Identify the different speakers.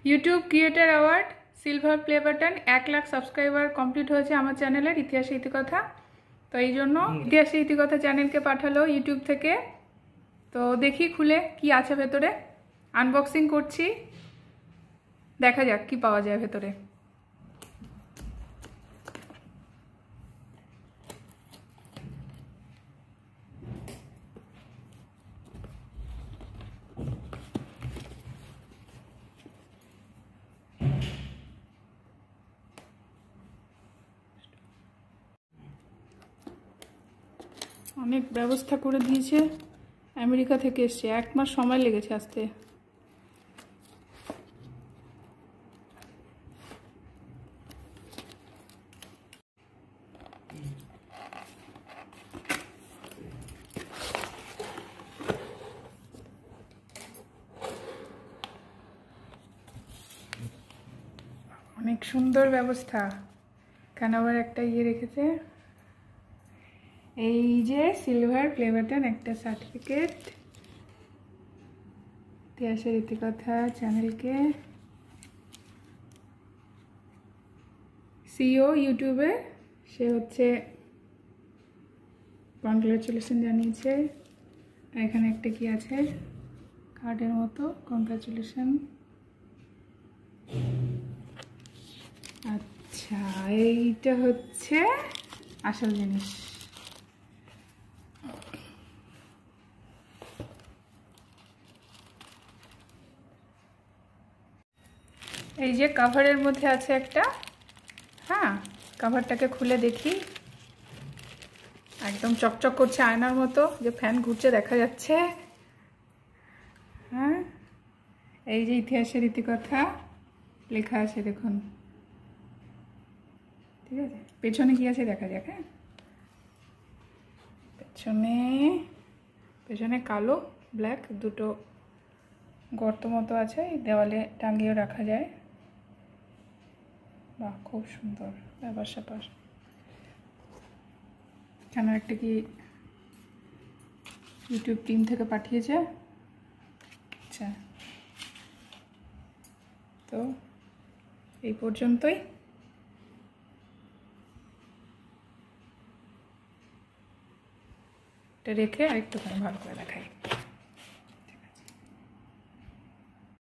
Speaker 1: YouTube creator award silver play button 1 lakh subscriber complete হয়েছে আমার চ্যানেলের ইতিহাসে ইতিকথা। তো এই জন্য ইতিহাসে ইতিকথা চ্যানেলকে পাঠালো ইউটিউব থেকে। তো দেখি খুলে কি আছে ভেতরে, আনবক্সিং করছি, দেখা যাক কি পাওয়া যায় ভেতরে। অনেক ব্যবস্থা করে দিয়েছে, আমেরিকা থেকে এসছে, 1 মাস সময় লেগেছে আসতে। অনেক সুন্দর ব্যবস্থা, কেন আবার একটা রেখেছে, এই যে সিলভার প্লে বাটন একটা সার্টিফিকেট ইতিহাসের ইতিকথা চ্যানেলকে সিও ইউটিউবে সে হচ্ছে কংগ্রাচুলেশন জানিয়েছে। এখানে একটা কি আছে কার্ডের মতো, কংগ্রাচুলেশন। আচ্ছা, এইটা হচ্ছে আসল জিনিস। এই যে কভারের মধ্যে আছে একটা, হ্যাঁ কভারটাকে খুলে দেখি, একদম চকচক করছে আয়নার মতো, যে ফ্যান ঘুরছে দেখা যাচ্ছে। হ্যাঁ, এই যে ইতিহাসের ইতিকথা লেখা আছে দেখুন, ঠিক আছে। পেছনে কি আছে দেখা যাক। হ্যাঁ, পেছনে কালো ব্ল্যাক দুটো গর্ত মতো আছে, দেওয়ালে টাঙিয়ে রাখা যায়। বাহ, খুব সুন্দর ব্যাপার স্যাপার। কেন একটা কি ইউটিউব টিম থেকে পাঠিয়েছে। আচ্ছা, তো এই পর্যন্তই। এটা রেখে আরেকটুখানি ভালো করে দেখাই।